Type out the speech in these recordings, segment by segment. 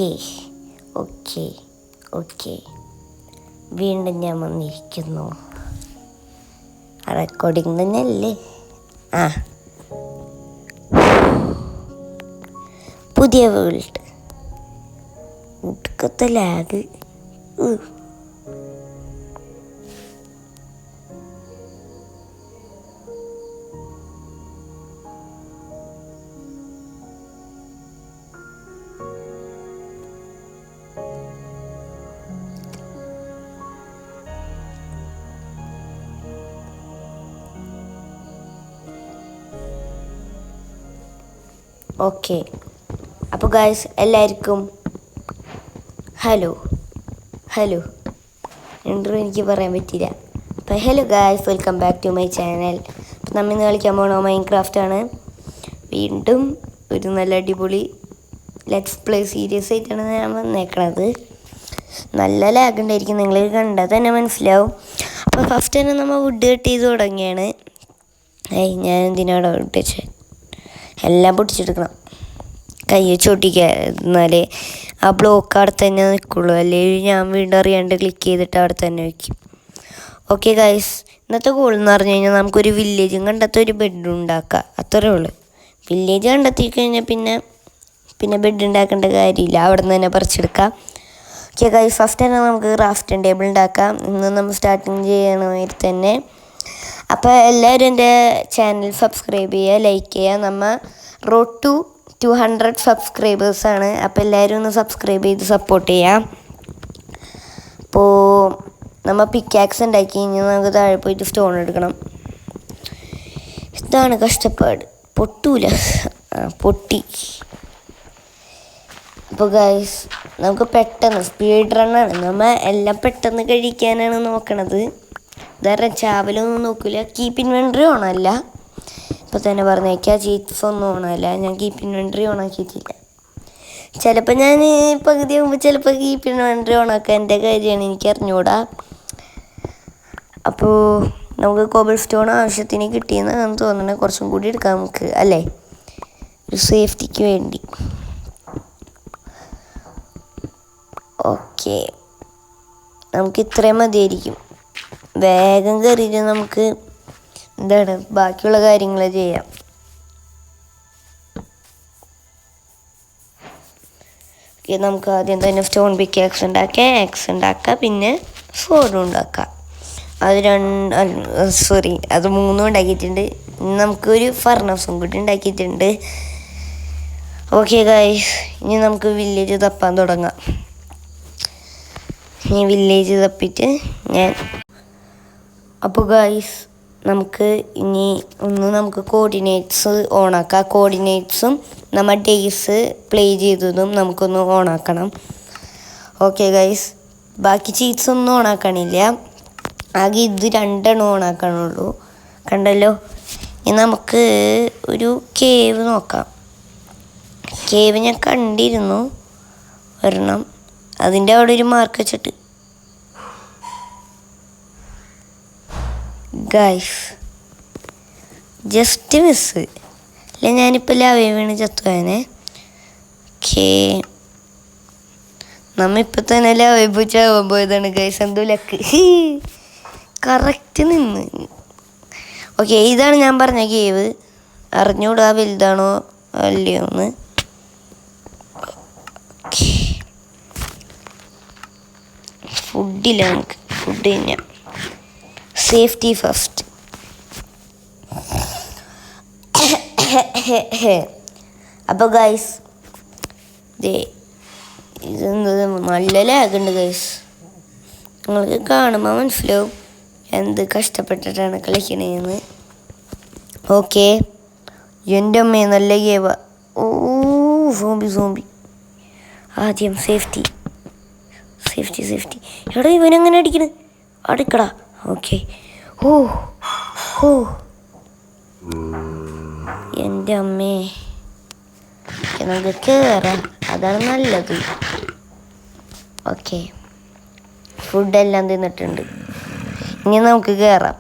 Okay okay okay വീണ്ടും ഞാൻ വന്നിരിക്കുന്നു. റെക്കോർഡിങ് തന്നെയല്ലേ? ആ, പുതിയ വേൾഡ് ഉടുക്കത്തെ ലാഗ്. ഓക്കെ, അപ്പോൾ ഗായ്സ് എല്ലാവർക്കും ഹലോ ഇൻട്രോ എനിക്ക് പറയാൻ പറ്റില്ല. അപ്പോൾ hello guys, welcome back to my channel. അപ്പോൾ നമ്മൾ ഇന്ന് കളിക്കാൻ പോകണോ മൈൻക്രാഫ്റ്റാണ്. വീണ്ടും ഒരു നല്ല അടിപൊളി ലെറ്റ്സ് പ്ലേ സീരീസ് ആയിട്ടാണ് ഞാൻ വന്നേക്കണത്. നല്ല ലാഗ് ഉണ്ടായിരിക്കും, നിങ്ങൾ കണ്ടാൽ തന്നെ മനസ്സിലാവും. അപ്പോൾ ഫസ്റ്റ് തന്നെ നമ്മൾ വുഡ് കട്ട് ചെയ്ത് തുടങ്ങിയാണ്. ഞാൻ എന്തിനാണ് വുഡ് വെച്ചത്? എല്ലാം പൊട്ടിച്ചെടുക്കണം, കൈ ചോട്ടിക്കുക, എന്നാലേ ആ ബ്ലോക്ക് അവിടെ തന്നെ നിൽക്കുള്ളൂ. അല്ലെങ്കിൽ ഞാൻ വീണ്ടും അറിയാണ്ട് ക്ലിക്ക് ചെയ്തിട്ട് അവിടെ തന്നെ വയ്ക്കും. ഓക്കെ ഗൈസ്, ഇന്നത്തെ ഗോൾ എന്ന് പറഞ്ഞു കഴിഞ്ഞാൽ നമുക്കൊരു വില്ലേജും കണ്ടെത്തി ഒരു ബെഡും ഉണ്ടാക്കാം. അത്രേ ഉള്ളൂ. വില്ലേജ് കണ്ടെത്തി കഴിഞ്ഞാൽ പിന്നെ ബെഡ് ഉണ്ടാക്കേണ്ട കാര്യമില്ല, അവിടെ നിന്ന് തന്നെ പറിച്ചെടുക്കാം. ഓക്കെ ഗൈസ്, ഫസ്റ്റ് തന്നെ നമുക്ക് ക്രാഫ്റ്റിംഗ് ടേബിൾ ഉണ്ടാക്കാം. ഇന്ന് നമ്മൾ സ്റ്റാർട്ടിങ് ചെയ്യണമാതിരി തന്നെ. അപ്പോൾ എല്ലാവരും എൻ്റെ ചാനൽ സബ്സ്ക്രൈബ് ചെയ്യുക, ലൈക്ക് ചെയ്യുക. നമ്മൾ റോഡ് ടു 200 സബ്സ്ക്രൈബേഴ്സാണ്. അപ്പോൾ എല്ലാവരും ഒന്ന് സബ്സ്ക്രൈബ് ചെയ്ത് സപ്പോർട്ട് ചെയ്യാം. അപ്പോൾ നമ്മൾ പിക്കാക്സ് ഉണ്ടാക്കി കഴിഞ്ഞാൽ നമുക്ക് താഴെ പോയിട്ട് സ്റ്റോൺ എടുക്കണം. ഇതാണ് കഷ്ടപ്പാട്. പൊട്ടൂല, പൊട്ടി. അപ്പോൾ ഗൈസ്, നമുക്ക് പെട്ടെന്ന് സ്പീഡ് റണ്ണാണ്. നമ്മൾ എല്ലാം പെട്ടെന്ന് കഴിക്കാനാണ് നോക്കണത്. കാരണം ചാവലൊന്നും നോക്കില്ല. കീപ്പ് ഇൻവെൻട്രി ഓണല്ല, ഇപ്പോൾ തന്നെ പറഞ്ഞേക്കാം. ചീറ്റ്സ് ഒന്നും ഓണല്ല. ഞാൻ കീപ്പ് ഇൻവെൻട്രി ഓണാക്കിയിട്ടില്ല. ചിലപ്പോൾ ഞാൻ പകുതി ആകുമ്പോൾ ചിലപ്പോൾ കീപ്പ് ഇൻവെൻട്രി ഓണാക്കാൻ എൻ്റെ കാര്യമാണ്, എനിക്ക് അറിഞ്ഞുകൂടാ. അപ്പോൾ നമുക്ക് കോബിൾ സ്റ്റോൺ ആവശ്യത്തിന് കിട്ടിയെന്നാണ് തോന്നുന്നത്. കുറച്ചും കൂടി എടുക്കാം നമുക്ക്, അല്ലേ, ഒരു സേഫ്റ്റിക്ക് വേണ്ടി. ഓക്കെ, നമുക്ക് ഇത്രയും മതിയായിരിക്കും. വേഗം കയറിയിട്ട് നമുക്ക് ബാക്കിയുള്ള കാര്യങ്ങൾ ചെയ്യാം. ഓക്കെ, നമുക്ക് ആദ്യം തന്നെ സ്റ്റോൺ പിക്ക് ആക്സ് ഉണ്ടാക്കാം, പിന്നെ സോഡും ഉണ്ടാക്കാം. അത് മൂന്നും ഉണ്ടാക്കിയിട്ടുണ്ട്. നമുക്കൊരു ഫർണസും കൂടി ഉണ്ടാക്കിയിട്ടുണ്ട്. ഓക്കെ ഗൈസ്, ഇനി നമുക്ക് വില്ലേജ് തപ്പാൻ തുടങ്ങാം. ഇനി വില്ലേജ് തപ്പിയിട്ട് അപ്പോൾ ഗൈസ്, നമുക്ക് ഇനി നമുക്ക് കോർഡിനേറ്റ്സ് ഓണാക്കാം. കോർഡിനേറ്റ്സും നമ്മൾ ഡേയ്സ് പ്ലേ ചെയ്തതും നമുക്കൊന്ന് ഓണാക്കണം. ഓക്കെ ഗൈസ്, ബാക്കി ചീറ്റ്സ് ഒന്നും ഓണാക്കണില്ല, ആകെ ഇത് 2 ഓണാക്കണുള്ളൂ. കണ്ടല്ലോ. ഇനി നമുക്ക് ഒരു കേവ് നോക്കാം. കേവ് ഞാൻ കണ്ടിരുന്നു ഒരെണ്ണം, അതിൻ്റെ അവിടെ ഒരു മാർക്ക് വെച്ചിട്ട്. ഗൈസ്, ജസ്റ്റ് മിസ്, അല്ല ഞാനിപ്പോൾ ലാവേ വീണ് ചത്തുവാനെ. ഓക്കേ, നമ്മിപ്പോൾ തന്നെ ലാവേ പോയി ചാവാൻ പോയതാണ് ഗൈസ്. എന്തോ ലക്ക്, കറക്റ്റ് നിന്ന്. ഓക്കെ, ഇതാണ് ഞാൻ പറഞ്ഞ കേവ്. അറിഞ്ഞൂടാ വലുതാണോ അല്ലയോ എന്ന്. ഫുഡില്ല, നമുക്ക് ഫുഡ് കഴിഞ്ഞാൽ സേഫ്റ്റി ഫസ്റ്റ്. അപ്പോൾ ഗൈസ്, ഇതെന്ത് നല്ല ലാഗുണ്ട് ഗൈസ്. നിങ്ങൾക്ക് കാണുമ്പോൾ മനസ്സിലാവും എന്ത് കഷ്ടപ്പെട്ടിട്ടാണ് കളിക്കണേന്ന്. ഓക്കെ, എൻ്റെ അമ്മയെ നല്ല ഗേവ. ഓ, സോംബി. ആദ്യം സേഫ്റ്റി. എടാ, ഇവനെങ്ങനെ അടിക്കണേ? അടിക്കടാ. ഓക്കെ, ഓ എൻ്റെ അമ്മേ. നമുക്ക് കയറാം, അതാണ് നല്ലത്. ഓക്കെ, ഫുഡെല്ലാം തിന്നിട്ടുണ്ട്. ഇനി നമുക്ക് കയറാം.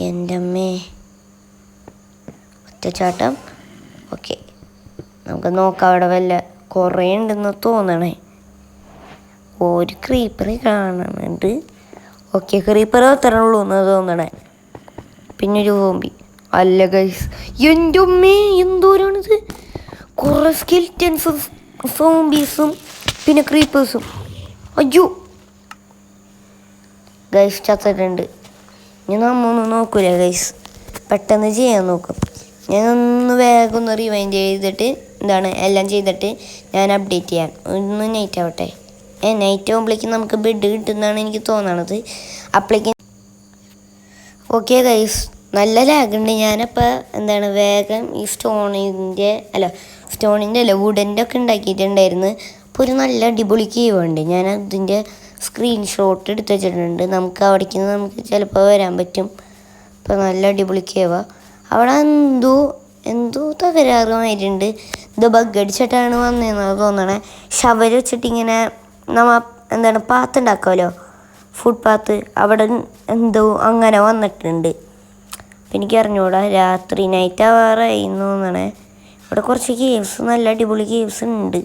എൻ്റെ അമ്മേ, ഒറ്റച്ചാട്ടം. ഓക്കെ, നമുക്ക് നോക്കാം. അവിടെ വല്ല കുറേ ഉണ്ടെന്ന് തോന്നണേ. ഒരു ക്രീപ്പർ കാണുന്നുണ്ട്. ഓക്കെ, ക്രീപ്പർ അത്രയുള്ളൂ എന്ന് തോന്നണേ. പിന്നെ ഒരു സോംബി. അല്ല ഗൈസ്, എൻ്റെ ഉമ്മേ എന്തോരാണിത്! കുറേ സ്കെൽറ്റൻസും സോംബീസും പിന്നെ ക്രീപ്പേഴ്സും. അയ്യോ ഗൈസ്, ചത്തിട്ടുണ്ട്. ഞാൻ നമ്മൊന്നും നോക്കൂല ഗൈസ്, പെട്ടെന്ന് ചെയ്യാൻ നോക്കും. ഞാനൊന്ന് വേഗം ഒന്ന് റിവൈൻഡ് ചെയ്തിട്ട് എല്ലാം ചെയ്തിട്ട് ഞാൻ അപ്ഡേറ്റ് ചെയ്യാം. ഒന്ന് നൈറ്റ് ആവട്ടെ. നൈറ്റ് ആകുമ്പോഴേക്കും നമുക്ക് ബെഡ് കിട്ടുന്നതാണ് എനിക്ക് തോന്നണത്. അപ്പോഴേക്കും ഓക്കെ ഗൈസ്, നല്ല ലാഗുണ്ട്. ഞാനപ്പോൾ വേഗം ഈ സ്റ്റോണിൻ്റെ അല്ല വുഡൻ്റെ ഒക്കെ ഉണ്ടാക്കിയിട്ടുണ്ടായിരുന്നു. അപ്പോൾ ഒരു നല്ല അടിപൊളി കേവ് ഉണ്ട്. ഞാൻ അതിൻ്റെ സ്ക്രീൻഷോട്ട് എടുത്ത് വെച്ചിട്ടുണ്ട്. നമുക്ക് അവിടേക്ക് നമുക്ക് ചിലപ്പോൾ വരാൻ പറ്റും. അപ്പോൾ നല്ല അടിപൊളി കേവാ. അവിടെ എന്തോ തകരാറുമായിട്ടുണ്ട്. ഇത് ബഗ് അടിച്ചിട്ടാണ് വന്നതെന്നാണ് തോന്നണേ. ഷവൽ വെച്ചിട്ടിങ്ങനെ പാത്ത് ഉണ്ടാക്കുമല്ലോ, ഫുഡ് പാത്ത്, അവിടെ എന്തോ അങ്ങനെ വന്നിട്ടുണ്ട്. അപ്പം എനിക്ക് അറിഞ്ഞൂടാ. രാത്രി നൈറ്റ് ആവാറായി തോന്നണേ. ഇവിടെ കുറച്ച് കേവ്സ്, നല്ല അടിപൊളി കേവ്സ് ഉണ്ട്.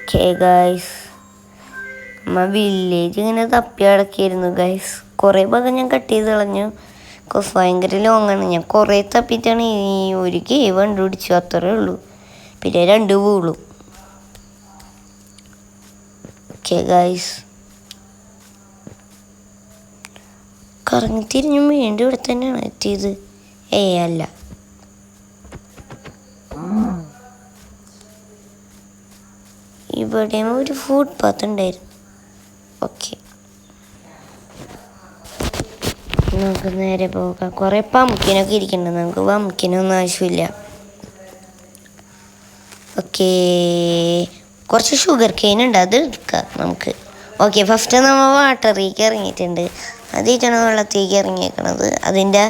ഓക്കെ ഗൈസ്, വില്ലേജ് ഇങ്ങനെ തപ്പി അടക്കിയിരുന്നു ഗൈസ്. കുറേ ഭാഗം ഞാൻ കട്ട് ചെയ്ത് കളഞ്ഞു. ഭയങ്കര ലോങ്ങാണ്. ഞാൻ കുറേ തപ്പിയിട്ടാണ് ഈ ഒരു കേവ് കണ്ടുപിടിച്ചു. അത്രേ ഉള്ളൂ. പിന്നെ 2 പൂളും. ഓക്കെ ഗൈസ്, കറങ്ങി തിരിഞ്ഞു വീണ്ടും ഇവിടെ തന്നെയാണ് എത്തിയത്. അല്ല, ഇവിടെയും ഒരു ഫുഡ് പാത്ത് ഉണ്ടായിരുന്നു. ഓക്കെ, നമുക്ക് നേരെ പോകാം. കുറേ പംകിനൊക്കെ ഇരിക്കുന്നുണ്ട്. നമുക്ക് പംകിനൊന്നും ആവശ്യമില്ല. ഓക്കെ, കുറച്ച് ഷുഗർ കെയിൻ ഉണ്ട്, അത് എടുക്കാം നമുക്ക്. ഓക്കെ, ഫസ്റ്റ് നമ്മൾ വാട്ടറിലേക്ക് ഇറങ്ങിയിട്ടുണ്ട്. ആദ്യമായിട്ടാണ് വെള്ളത്തേക്ക് ഇറങ്ങിയേക്കണത്. അതിൻ്റെ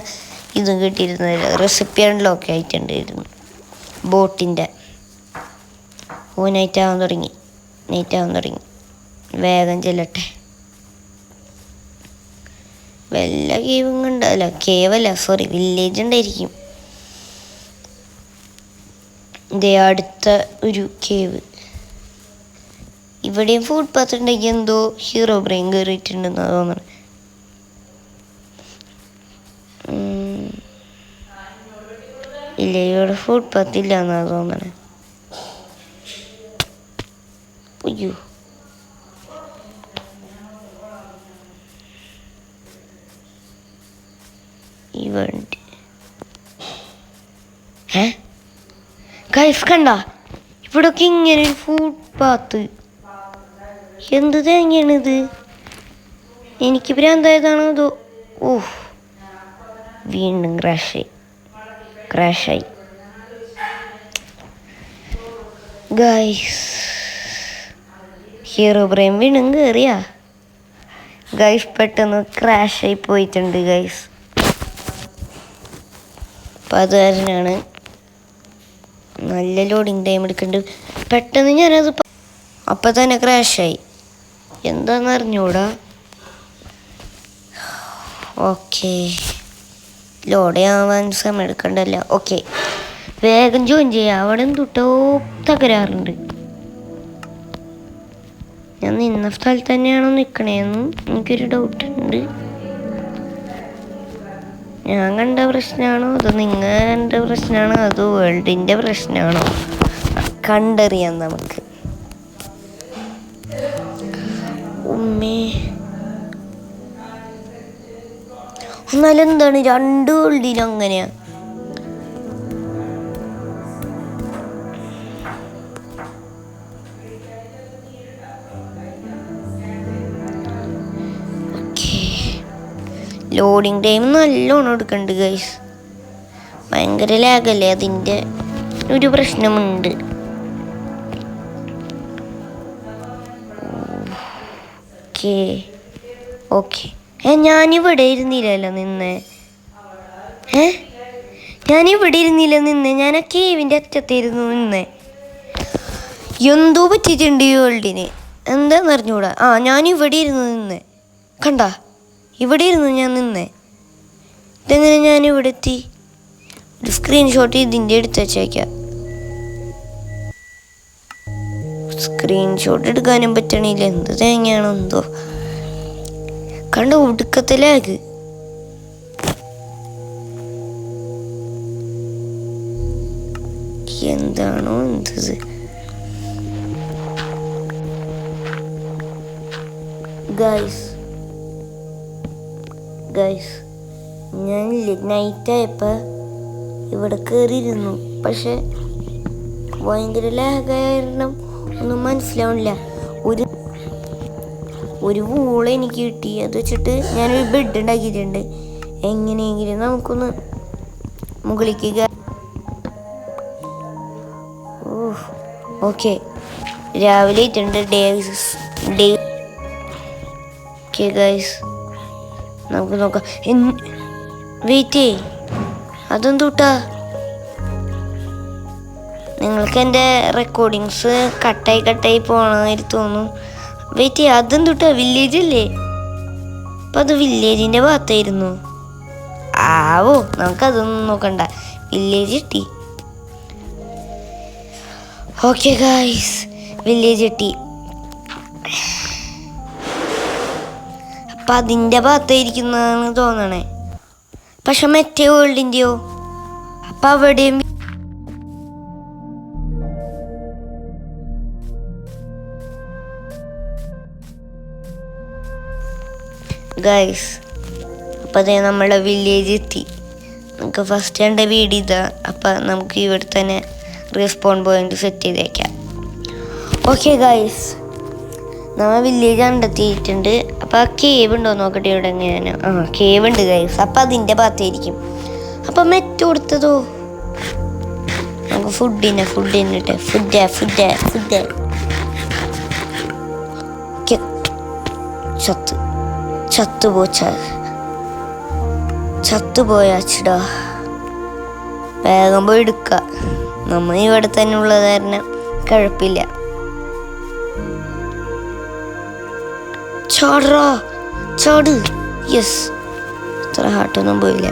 ഇത് കിട്ടിയിരുന്നില്ല. റെസിപ്പി അൺലോക്ക് ആയിട്ടുണ്ടായിരുന്നു ബോട്ടിൻ്റെ. നൈറ്റ് ആവാൻ തുടങ്ങി. വേഗം ചെല്ലട്ടെ. വല്ല കേവും കണ്ടല്ല, വില്ലേജ് ഉണ്ടായിരിക്കും. ഇതേ അടുത്ത ഒരു കേവ്. ഇവിടെയും ഫുഡ് പാത്ത് ഉണ്ടെങ്കിൽ എന്തോ ഹീറോ ബ്രെയിൻ കയറിയിട്ടുണ്ടെന്നാണ് തോന്നണത്. ഇല്ല, ഇവിടെ ഫുഡ് പാത്ത് ഇല്ല എന്നാണ് തോന്നണത്. അയ്യോ, വണ്ടി ഗൈസ് കണ്ട, ഇവിടൊക്കെ ഇങ്ങനെ ഒരു ഫുഡ് പാത്ത്. എന്ത് തേങ്ങയാണിത്? എനിക്ക് ഭ്രാന്തായതാണോ അതോ? വീണ്ടും ക്രാഷായി ഗൈസ്. ഹീറോ ബ്രെയിൻ വീണ്ടും കയറിയാ ഗൈസ്. പെട്ടെന്ന് ക്രാഷായി പോയിട്ടുണ്ട് ഗൈസ്. അപ്പം അത് കാരണമാണ് നല്ല ലോഡിങ് ടൈം എടുക്കുന്നുണ്ട്. പെട്ടെന്ന് ഞാനത് അപ്പം തന്നെ ക്രാഷായി. എന്താണെന്ന് അറിഞ്ഞൂടാ. ഓക്കെ, ലോഡ് ആവാൻ സമയം എടുക്കണ്ടല്ലോ. ഓക്കെ, വേഗം ജോയിൻ ചെയ്യാം. അവിടെ എന്തുട്ടോ തകരാറുണ്ട്. ഞാൻ നിന്ന സ്ഥലത്ത് തന്നെയാണോ നിൽക്കണേന്ന് എനിക്കൊരു ഡൗട്ടുണ്ട്. ഞാൻ കണ്ട പ്രശ്നമാണോ അതോ നിങ്ങൾ കണ്ട പ്രശ്നമാണോ അതോ വേൾഡിൻ്റെ പ്രശ്നമാണോ? കണ്ടറിയാം നമുക്ക്. എന്നാലും എന്താണ് 2 വേൾഡിനും അങ്ങനെയാ? ലോഡിങ് ടൈം നല്ലോണം എടുക്കുന്നുണ്ട് ഗൈസ്. ഭയങ്കര ലാഗല്ലേ, അതിൻ്റെ ഒരു പ്രശ്നമുണ്ട്. ഓക്കെ ഞാനിവിടെ ഇരുന്നില്ലല്ലോ നിന്നെ. ഞാൻ ആ കേവിൻ്റെ അറ്റത്തായിരുന്നു നിന്നെ. എന്തോ പറ്റിയിട്ടുണ്ട് ഈ വേൾഡിന്, എന്താന്ന് അറിഞ്ഞൂടാ. ഞാനിവിടെ ഇരുന്ന് നിന്നെ കണ്ട. ഇവിടെ ഇരുന്നു ഞാൻ നിന്നേ. ഇതെങ്ങനെ ഞാൻ ഇവിടെ എത്തി? ഒരു സ്ക്രീൻഷോട്ട് ഇതിൻ്റെ എടുത്ത് വെച്ചേക്കാം. സ്ക്രീൻഷോട്ട് എടുക്കാനും പറ്റണില്ല. എന്ത് തേങ്ങയാണോ എന്തോ. കണ്ട ഒടുക്കത്തെ ലാഗ്. എന്താണോ എന്തത്. ഗൈസ് ഞാനില്ലേ നൈറ്റായപ്പോൾ ഇവിടെ കയറിയിരുന്നു. പക്ഷെ ഭയങ്കര ലാഗായിരുന്നു. ഒന്നും മനസ്സിലാവണില്ല. ഒരു വൂള എനിക്ക് കിട്ടി. അത് വെച്ചിട്ട് ഞാനൊരു ബെഡ് ഉണ്ടാക്കിയിട്ടുണ്ട്. എങ്ങനെയെങ്കിലും നമുക്കൊന്ന് മുകളിലേക്ക്. ഓക്കെ, രാവിലെ ആയിട്ടുണ്ട്. ഡേ ഓക്കെ ഗൈസ്, നമുക്ക് നോക്കാം. വെയിറ്റ് ചെയ്യ്, അതെന്തൂട്ടാ? നിങ്ങൾക്ക് എൻ്റെ റെക്കോർഡിങ്സ് കട്ടായി പോകണമെന്ന് തോന്നുന്നു. വെയിറ്റ് ചെയ്യ്, അതെന്തൂട്ടാ? വില്ലേജ് അല്ലേ? അപ്പം അത് വില്ലേജിൻ്റെ ഭാഗത്തായിരുന്നു. ആവോ, നമുക്കതൊന്നും നോക്കണ്ട. വില്ലേജ് കിട്ടി. ഓക്കെ ഗൈസ്, വില്ലേജ് കിട്ടി. അപ്പം അതിൻ്റെ ഭാഗത്തായിരിക്കുന്നതാണ് തോന്നണേ. പക്ഷെ മറ്റേ വേൾഡിൻ്റെയോ? അപ്പം അവിടെയും ഗൈസ്, അപ്പം അതേ നമ്മളെ വില്ലേജ് എത്തി. നമുക്ക് ഫസ്റ്റ് കണ്ട വീട് ഇതാ. അപ്പം നമുക്ക് ഇവിടെ തന്നെ റെസ്പോൺ പോയിന്റ് സെറ്റ് ചെയ്തേക്കാം. ഓക്കെ ഗൈസ്, നമ്മൾ വില്ലേജ് കണ്ടെത്തിയിട്ടുണ്ട്. അപ്പോൾ ആ കേവ് ഉണ്ടോ നോക്കട്ടെ ഇവിടെ എങ്ങനെയാണ്. കേവ് ഉണ്ട് ഗൈസ്. അപ്പം അതിൻ്റെ ഭാഗത്തായിരിക്കും. അപ്പം മെറ്റ് കൊടുത്തതോ? നമുക്ക് ഫുഡ് ചത്തുപോയാച്ചിടാ. വേഗം പോയി എടുക്കുക. നമ്മൾ ഇവിടെ തന്നെ ഉള്ളത് കാരണം കുഴപ്പമില്ല. ചാട്. യെസ്, ഇത്ര ഹാർട്ടൊന്നും പോയില്ല.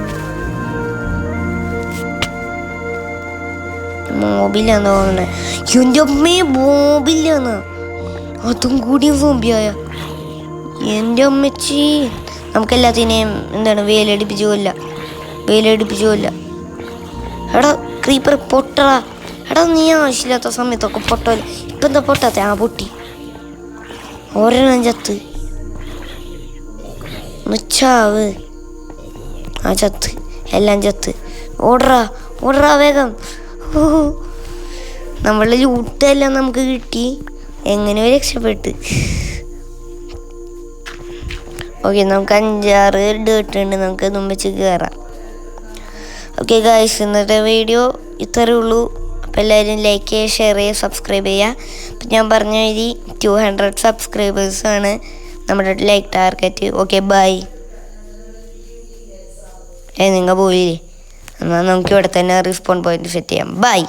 മോബിലാന്ന് തോന്നണേ. എൻ്റെ അമ്മയെ മോബില്ലാന്ന്. അതും കൂടിയും സോംബിയായ എൻ്റെ അമ്മച്ചി. നമുക്കെല്ലാത്തിനെയും എന്താണ് വേലടിപ്പിച്ചു കൊല്ല. എടാ ക്രീപ്പർ പൊട്ടടാ. എടാ നീ ആവശ്യമില്ലാത്ത സമയത്തൊക്കെ പൊട്ടല്ല. ഇപ്പം എന്താ പൊട്ടാത്ത? പൊട്ടി. ഒരെണ്ണം ചത്ത്. ചാവ്. ചത്ത്. എല്ലാം ചത്ത്. ഓടറാ വേഗം. നമ്മളുടെ ലൂട്ടെല്ലാം നമുക്ക് കിട്ടി. എങ്ങനെയോ രക്ഷപ്പെട്ട്. ഓക്കെ, നമുക്ക് 5-6 ഡേർട്ട് ഉണ്ട്. നമുക്ക് ഇതും വെച്ച് കയറാം. ഓക്കെ ഗൈസ്, ഇന്നത്തെ വീഡിയോ ഇത്രയേ ഉള്ളൂ. അപ്പോൾ എല്ലാവരും ലൈക്ക് ചെയ്യുക, ഷെയർ ചെയ്യുക, സബ്സ്ക്രൈബ് ചെയ്യുക. അപ്പം ഞാൻ പറഞ്ഞ മാതിരി 200 സബ്സ്ക്രൈബേഴ്സാണ് നമ്മുടെ ലൈക്ക് ടാർഗറ്റ്. Okay, by. നിങ്ങൾ പോയില്ലേ? എന്നാൽ നമുക്ക് ഇവിടെ തന്നെ റെസ്പോൺ പോയിന്റ് സെറ്റ് ചെയ്യാം. ബൈ.